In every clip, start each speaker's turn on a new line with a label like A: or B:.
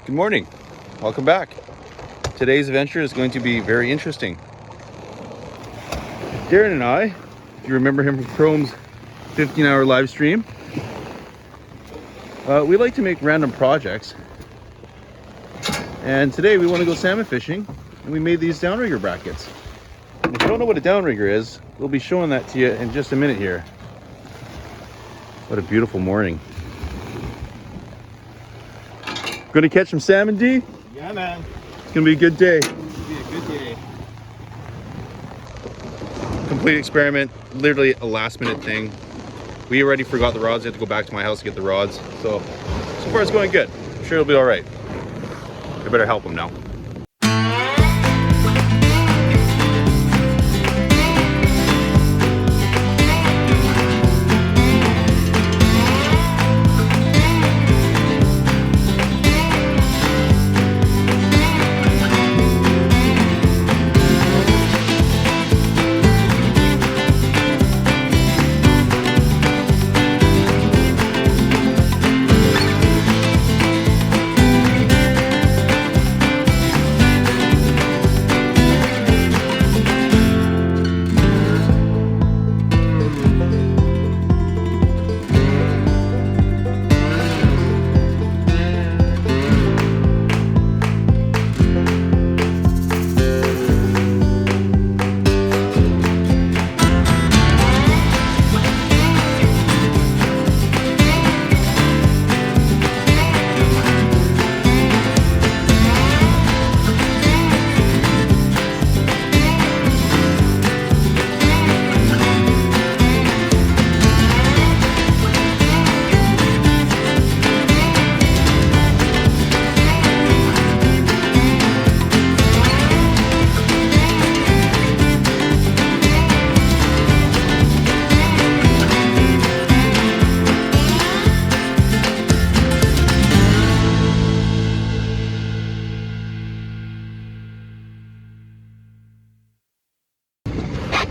A: Good morning. Welcome back. Today's adventure is going to be very interesting. Darren and I, if you remember him from Chrome's 15-hour live stream, we like to make random projects. And today we want to go salmon fishing, and we made these downrigger brackets. And if you don't know what a downrigger is, we'll be showing that to you in just a minute here. What a beautiful morning. Gonna catch some salmon, D?
B: Yeah, man.
A: It's gonna be a good day.
B: It's gonna be a good day.
A: Complete experiment, literally a last minute thing. We already forgot the rods. I had to go back to my house to get the rods. So far it's going good. I'm sure it'll be all right. I better help him now.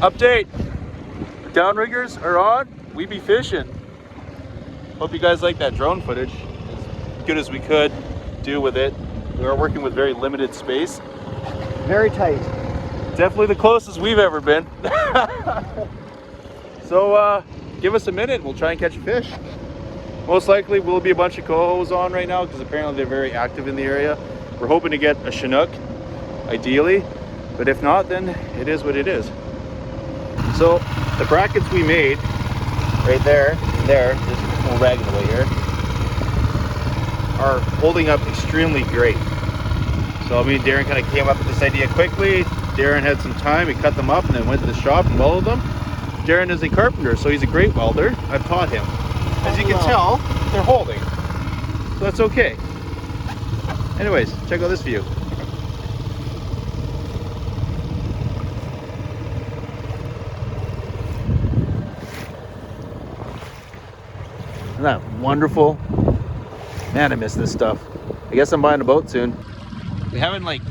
A: Update, downriggers are on, we be fishing. Hope you guys like that drone footage, as good as we could do with it. We are working with very limited space.
B: Very tight.
A: Definitely the closest we've ever been. So give us a minute, we'll try and catch a fish. Most likely will be a bunch of cohos on right now because apparently they're very active in the area. We're hoping to get a Chinook, ideally, but if not, then it is what it is. So the brackets we made right there, there's a little rag in the way here, are holding up extremely great. So me and Darren kind of came up with this idea quickly. Darren had some time, he cut them up and then went to the shop and welded them. Darren is a carpenter, so he's a great welder. I've taught him. As you can tell, they're holding. So that's okay. Anyways, check out this view. Isn't that wonderful? Man, I miss this stuff. I guess I'm buying a boat soon. We haven't like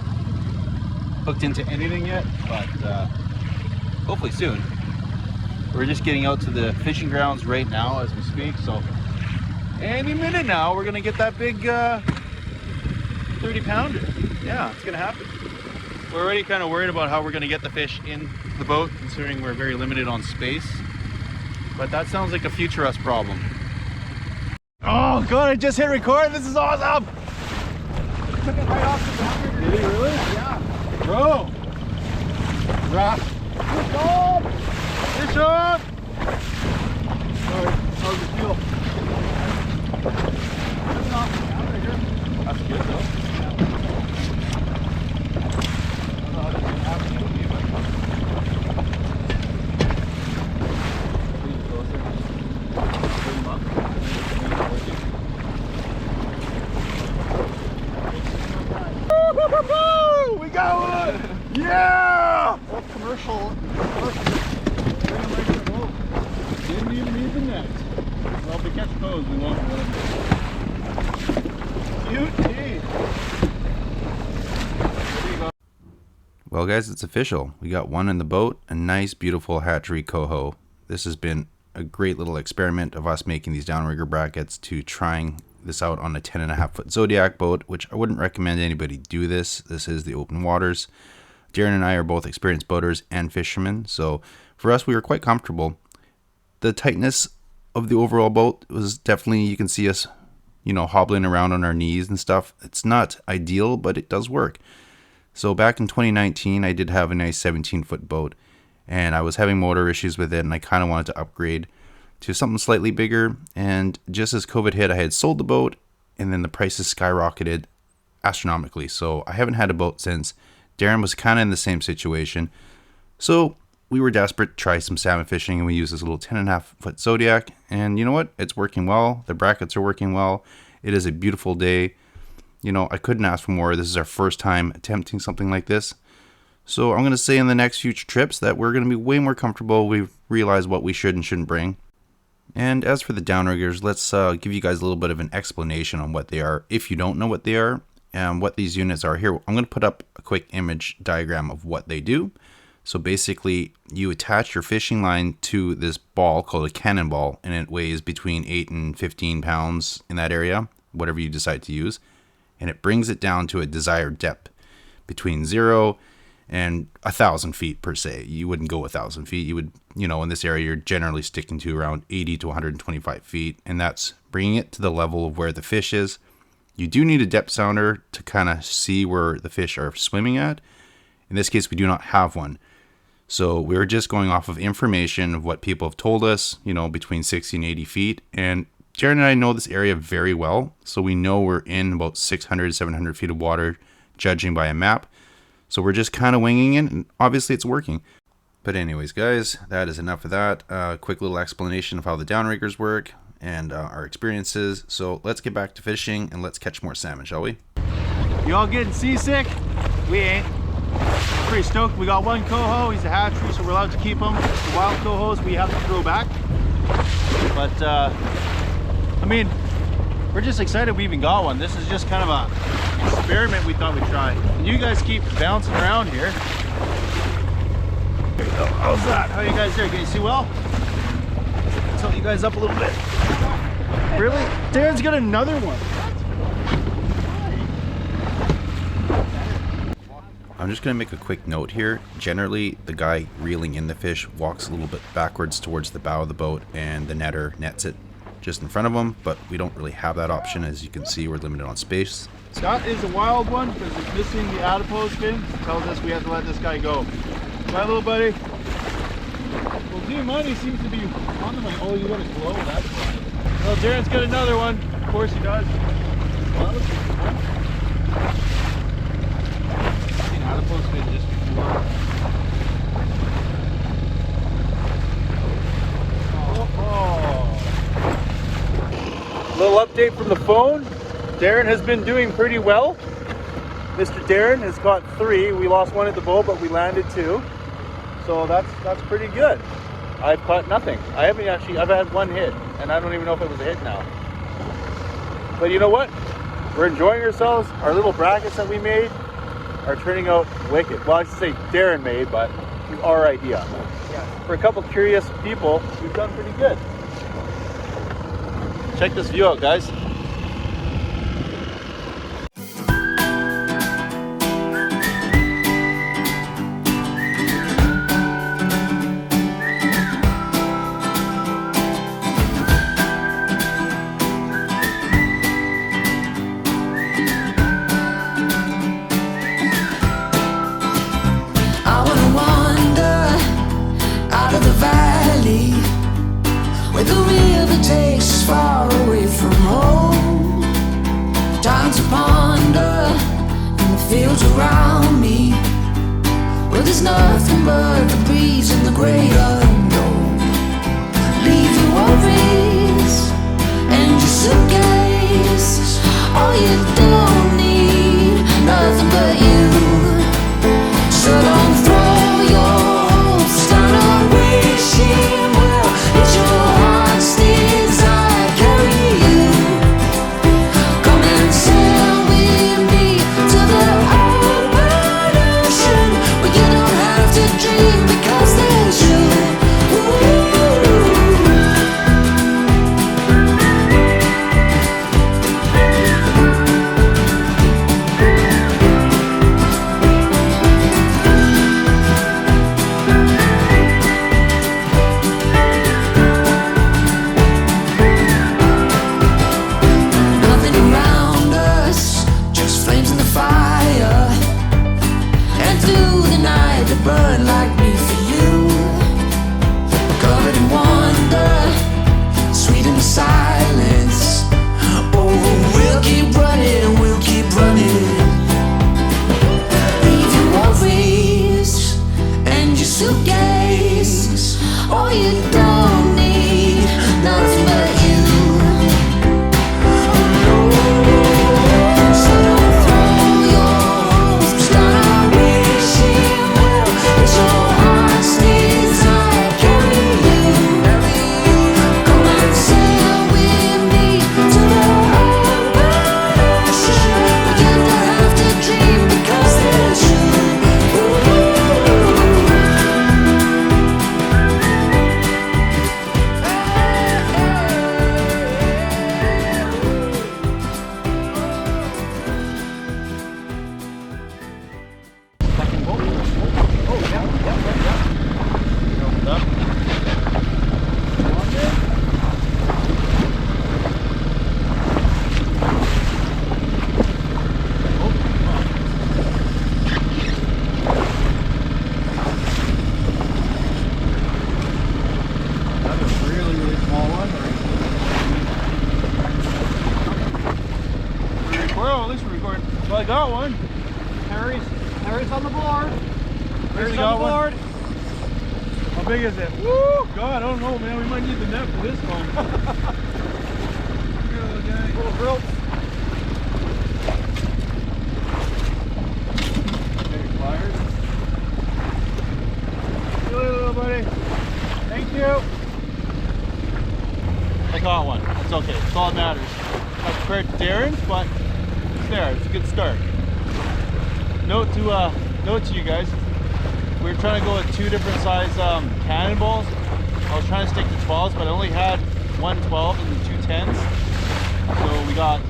A: hooked into anything yet, but hopefully soon. We're just getting out to the fishing grounds right now as we speak, so any minute now we're gonna get that big 30 pounder. Yeah, it's gonna happen. We're already kind of worried about how we're gonna get the fish in the boat, considering we're very limited on space, but that sounds like a future us problem. Oh god, I just hit record. This is awesome.
B: Took it right off the boundary.
A: Did he really?
B: Yeah.
A: Bro. Rock.
B: Good job.
A: Fish on.
B: Sorry, how's it feel? Took off the boundary here.
A: That's good though.
B: I don't know how this is happening with me, but please closer. Bring him up.
A: We got one! Yeah!
B: What commercial?
A: Didn't even need the net. Well, if we catch those, we won't. Cute teeth. Well, guys, it's official. We got one in the boat, a nice, beautiful hatchery coho. This has been a great little experiment of us making these downrigger brackets to trying
C: this out on a 10.5-foot Zodiac boat, which I wouldn't recommend anybody do this. This is the open waters. Darren and I are both experienced boaters and fishermen, so for us, we were quite comfortable. The tightness of the overall boat was definitely, you can see us, hobbling around on our knees and stuff. It's not ideal, but it does work. So back in 2019, I did have a nice 17-foot boat, and I was having motor issues with it, and I kind of wanted to upgrade to something slightly bigger. And just as COVID hit, I had sold the boat, and then the prices skyrocketed astronomically. So I haven't had a boat since. Darren was kind of in the same situation. So we were desperate to try some salmon fishing, and we used this little 10.5-foot Zodiac. And you know what? It's working well. The brackets are working well. It is a beautiful day. I couldn't ask for more. This is our first time attempting something like this. So I'm going to say in the next future trips that we're going to be way more comfortable. We've realized what we should and shouldn't bring. And as for the downriggers, let's give you guys a little bit of an explanation on what they are, if you don't know what they are and what these units are. Here, I'm going to put up a quick image diagram of what they do. So basically, you attach your fishing line to this ball called a cannonball, and it weighs between 8 and 15 pounds in that area, whatever you decide to use. And it brings it down to a desired depth between 0 and 1,000 feet per se. You wouldn't go 1,000 feet. You would, in this area, you're generally sticking to around 80 to 125 feet. And that's bringing it to the level of where the fish is. You do need a depth sounder to kind of see where the fish are swimming at. In this case, we do not have one. So we're just going off of information of what people have told us, between 60 and 80 feet. And Jared and I know this area very well, so we know we're in about 600, 700 feet of water, judging by a map. So we're just kind of winging it, and obviously it's working. But anyways, guys, that is enough of that. Quick little explanation of how the downriggers work and our experiences. So let's get back to fishing, and let's catch more salmon, shall we?
B: You all getting seasick? We ain't. Pretty stoked. We got one coho. He's a hatchery, so we're allowed to keep him. The wild cohos we have to throw back. But we're just excited we even got one. This is just kind of a experiment we thought we'd try. And you guys keep bouncing around here. There you go. How's that? How are you guys doing? Can you see well? Tilt you guys up a little bit. Really? Darren's got another one.
C: I'm just going to make a quick note here. Generally, the guy reeling in the fish walks a little bit backwards towards the bow of the boat, and the netter nets it just in front of him, but we don't really have that option. As you can see, we're limited on space.
B: That is a wild one because it's missing the adipose fin. It tells us we have to let this guy go. Bye, little buddy. Well, gee, money seems to be on the money. Oh, you got a glow, that's why. Well, Darren's got another one. Of course he does. Well, that looks like fun. I've seen adipose fin just before. Little update from the phone. Darren has been doing pretty well. Mr. Darren has caught 3. We lost 1 at the boat, but we landed 2. So that's pretty good. I've caught nothing. I've had 1 hit, and I don't even know if it was a hit now. But you know what? We're enjoying ourselves. Our little brackets that we made are turning out wicked. Well, I should say Darren made, but it was our idea. For a couple curious people, we've done pretty good. Check this view out, guys.
D: Around me, well, there's nothing but the breeze and the great unknown. Leave your worries and your suitcase. All you don't need, nothing but you. So don't throw your hopes down a wishing well. It's your heart's desire carry you. Come and sail with me to the open ocean, where you don't have to dream because there's you. Ooh.
B: Oh, at least we're recording. Well, I got one.
E: Harry's on the board.
B: Harry's on the board. How big is it? Woo! God, I don't know, man. We might need the net for this one. Here, little guy. Little girl. Okay, pliers. See you later, little buddy. Thank you. I caught one. That's okay. That's all that matters. Not compared to Darren's, but it's there. It's a good start. Note to you guys. We were trying to go with 2 different size cannonballs. I was trying to stick to 12s, but I only had one 12 and 2 10s. So we got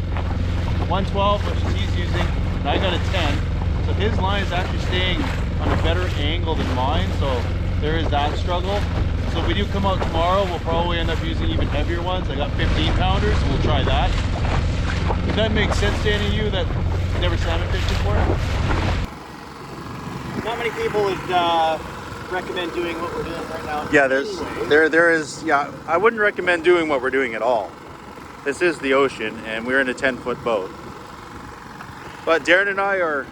B: one 12, which he's using, and I got a 10. So his line is actually staying on a better angle than mine, so there is that struggle. So if we do come out tomorrow, we'll probably end up using even heavier ones. I got 15 pounders, so we'll try that. Does that make sense to any of you that never salmon fished before?
E: Not many people would recommend doing what we're doing right now.
B: Yeah, there is. Yeah, I wouldn't recommend doing what we're doing at all. This is the ocean, and we're in a 10-foot boat. But Darren and I are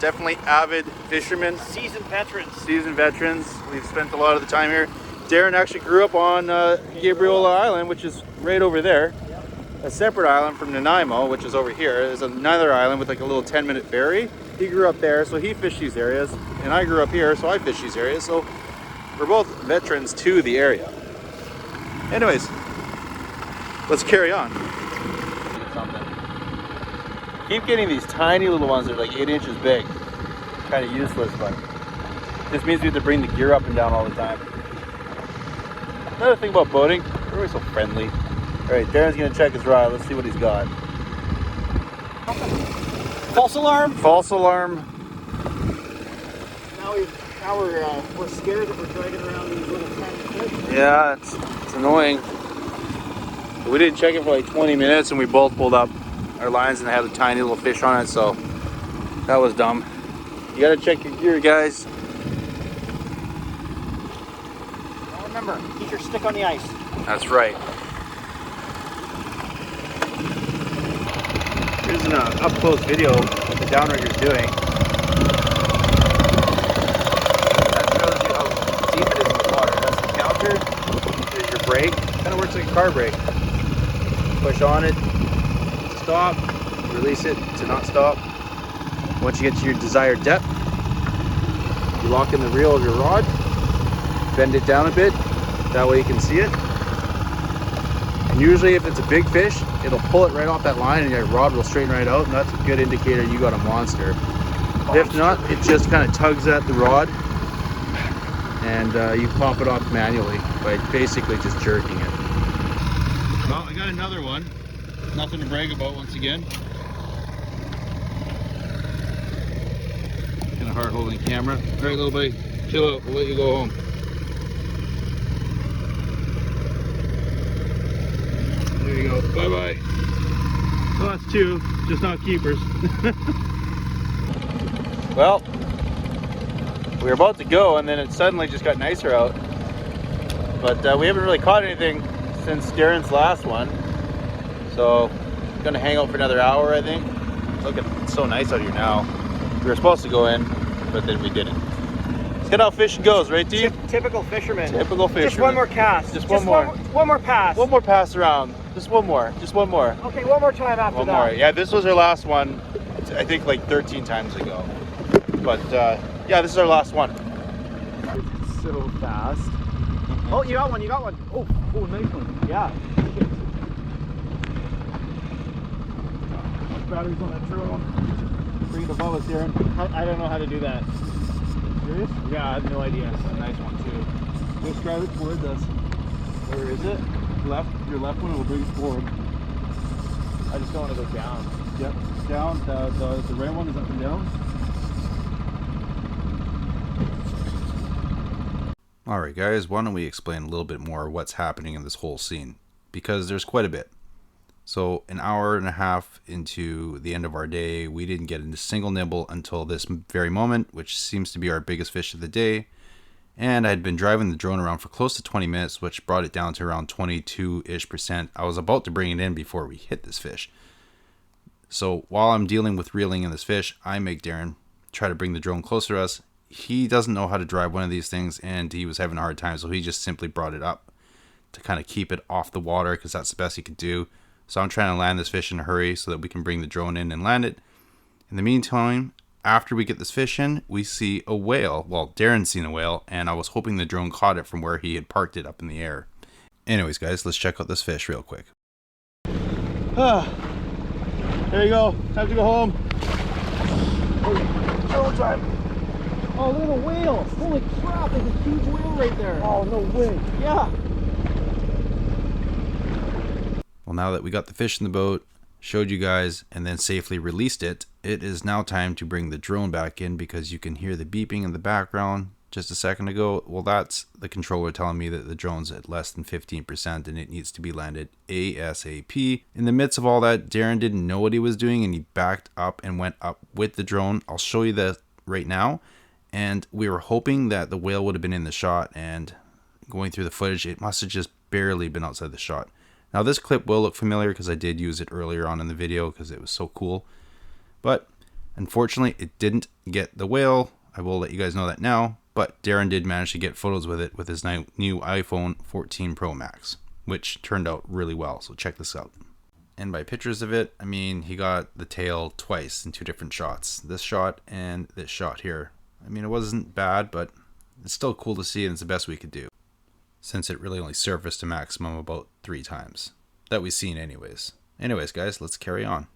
B: definitely avid fishermen,
E: Seasoned veterans.
B: We've spent a lot of the time here. Darren actually grew up on Gabriola Island, which is right over there. A separate island from Nanaimo, which is over here. There's another island with like a little 10-minute ferry. He grew up there, so he fished these areas, and I grew up here, so I fish these areas. So we're both veterans to the area. Anyways, let's carry on. Keep getting these tiny little ones that are like 8 inches big. Kind of useless, but this means we have to bring the gear up and down all the time. Another thing about boating, we're always so friendly. All right, Darren's gonna check his rod. Let's see what he's got.
E: False alarm.
B: False alarm.
E: Now we're scared that we're dragging around these little tiny fish.
B: Yeah, it's annoying. We didn't check it for like 20 minutes, and we both pulled up our lines, and they had a tiny little fish on it. So that was dumb. You gotta check your gear, guys.
E: Now remember, keep your stick on the ice.
B: That's right. Here's an up-close video of what the downrigger's doing. That shows you how deep it is in the water. That's the counter. There's your brake. Kind of works like a car brake. Push on it, stop, release it to not stop. Once you get to your desired depth, you lock in the reel of your rod, bend it down a bit, that way you can see it. And usually if it's a big fish, it'll pull it right off that line and your rod will straighten right out, and that's a good indicator you got a monster. If not, it just kind of tugs at the rod, and you pop it off manually by basically just jerking it. Well, I got another one. Nothing to brag about once again. Kind of hard holding the camera. All right, little buddy, chill out. We'll let you go home. There you go. Bye-bye. Well, that's 2, just not keepers. Well, we were about to go, and then it suddenly just got nicer out. But we haven't really caught anything since Darren's last one. So, I'm gonna hang out for another hour, I think. Look, it's so nice out here now. We were supposed to go in, but then we didn't. Let's get how fishing goes, right, Dee?
E: Typical fisherman.
B: Typical fisherman.
E: Just one more cast.
B: Just one more.
E: One more pass.
B: One more pass around. Just one more. Just one more.
E: Okay, one more time after
B: One
E: that.
B: more. Yeah, this was our last one, I think like 13 times ago. But yeah, this is our last one.
E: It's so fast. Oh, you got one, you got one.
B: Oh, nice one.
E: Yeah.
B: Batteries on that drone. Bring it above us, Darren.
E: I don't know how to do that.
B: Serious?
E: Yeah, I have no idea.
B: That's a nice one too. Just drive it towards us. Where is it? Left. Your left one will bring it forward.
E: I just don't want to go down.
B: Yep. Down. The red one is up and down.
C: Alright guys, why don't we explain a little bit more what's happening in this whole scene, because there's quite a bit. So an hour and a half into the end of our day, we didn't get a single nibble until this very moment, which seems to be our biggest fish of the day. And I had been driving the drone around for close to 20 minutes, which brought it down to around 22-ish%. I was about to bring it in before we hit this fish. So while I'm dealing with reeling in this fish, I make Darren try to bring the drone closer to us. He doesn't know how to drive one of these things, and he was having a hard time, so he just simply brought it up to kind of keep it off the water because that's the best he could do. So I'm trying to land this fish in a hurry so that we can bring the drone in and land it. In the meantime, after we get this fish in, we see a whale. Well, Darren's seen a whale, and I was hoping the drone caught it from where he had parked it up in the air. Anyways, guys, let's check out this fish real quick.
B: There you go. Time to go home. Drone time.
E: Oh, look at the whale. Holy crap, there's a huge whale right there.
B: Oh, no way.
E: Yeah.
C: Well, now that we got the fish in the boat, showed you guys, and then safely released it, it is now time to bring the drone back in because you can hear the beeping in the background just a second ago. Well, that's the controller telling me that the drone's at less than 15% and it needs to be landed ASAP. In the midst of all that, Darren didn't know what he was doing and he backed up and went up with the drone. I'll show you that right now. And we were hoping that the whale would have been in the shot, and going through the footage, it must have just barely been outside the shot. Now this clip will look familiar because I did use it earlier on in the video because it was so cool. But unfortunately, it didn't get the whale. I will let you guys know that now. But Darren did manage to get photos with it with his new iPhone 14 Pro Max, which turned out really well. So check this out. And by pictures of it, I mean he got the tail twice in two different shots. This shot and this shot here. I mean, it wasn't bad, but it's still cool to see, and it's the best we could do, since it really only surfaced a maximum about 3 times that we've seen anyways. Anyways, guys, let's carry on.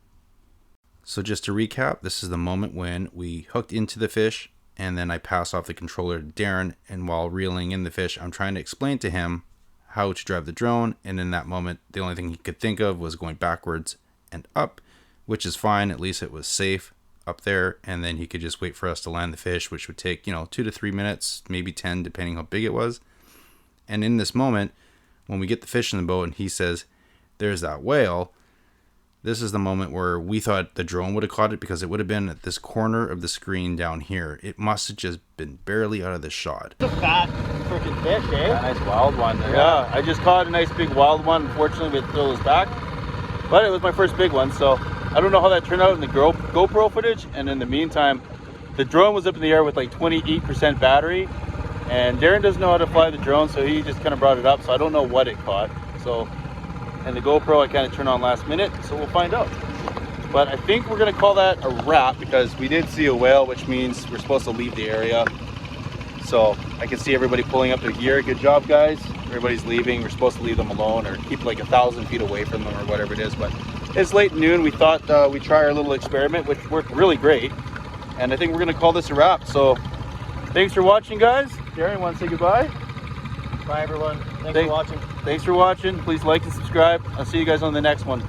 C: So just to recap, this is the moment when we hooked into the fish, and then I pass off the controller to Darren, and while reeling in the fish, I'm trying to explain to him how to drive the drone, and in that moment, the only thing he could think of was going backwards and up, which is fine. At least it was safe up there, and then he could just wait for us to land the fish, which would take 2 to 3 minutes, maybe 10, depending how big it was. And in this moment, when we get the fish in the boat and he says, "There's that whale," this is the moment where we thought the drone would have caught it because it would have been at this corner of the screen down here. It must have just been barely out of the shot.
E: It's a fat freaking fish, eh?
A: A nice wild one there.
B: Yeah, I just caught a nice big wild one. Unfortunately, we had to throw this back. But it was my first big one, so I don't know how that turned out in the GoPro footage. And in the meantime, the drone was up in the air with like 28% battery. And Darren doesn't know how to fly the drone, so he just kind of brought it up. So I don't know what it caught. So, and the GoPro I kind of turned on last minute, so we'll find out. But I think we're gonna call that a wrap because we did see a whale, which means we're supposed to leave the area. So I can see everybody pulling up their gear. Good job, guys. Everybody's leaving. We're supposed to leave them alone or keep like 1,000 feet away from them or whatever it is. But it's late noon. We thought we'd try our little experiment, which worked really great. And I think we're gonna call this a wrap. So thanks for watching, guys. Darren, want to say goodbye?
E: Bye, everyone. Thanks for watching.
B: Thanks for watching. Please like and subscribe. I'll see you guys on the next one.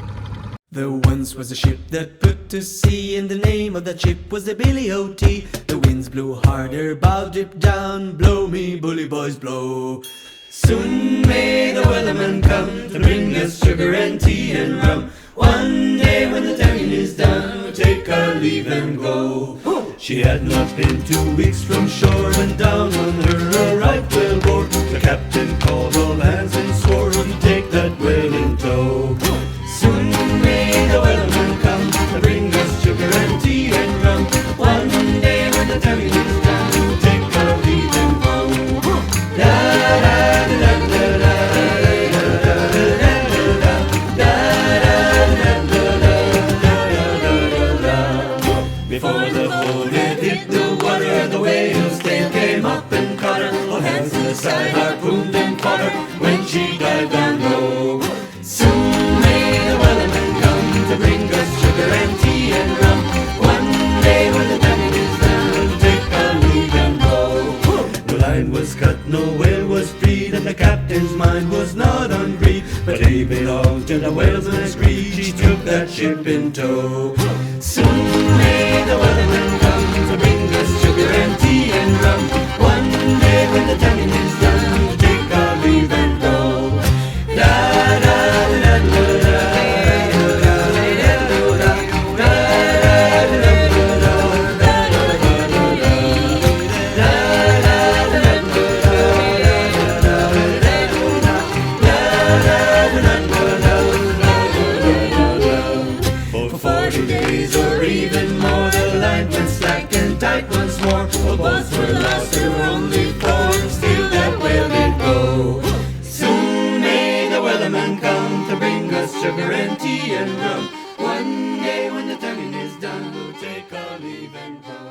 F: There once was a ship that put to sea, and the name of that ship was the Billy O.T. The winds blew harder, bow dip down, blow me bully boys blow. Soon may the wellerman come to bring us sugar and tea and rum. One day when the tonguing is done, we'll take our leave and go. She had not been 2 weeks from shore when down on her a right whale bore. The captain called all hands and swore he'd take that whale in tow. Soon may the wellerman come to bring us sugar and tea and rum. One day when the tonguing is done, we'll take our leave and go. Da da da da da da. Before the boat had hit the water, the whale's tail came up and caught her. All hands to the side harpooned and caught her when she dived down low. Soon may the wellerman come to bring us sugar and tea and rum. One day when the tonguing is done, we'll take our leave and go. The line was cut, no whale was freed, and the captain's mind was not on greed. But he belonged to the whalesman's greed, she took that ship in tow. Soon may the wellerman come to bring us sugar and tea and rum. One day when the tonguing is done, we'll take our leave and go. Da da da da da. For 40 days leaving home.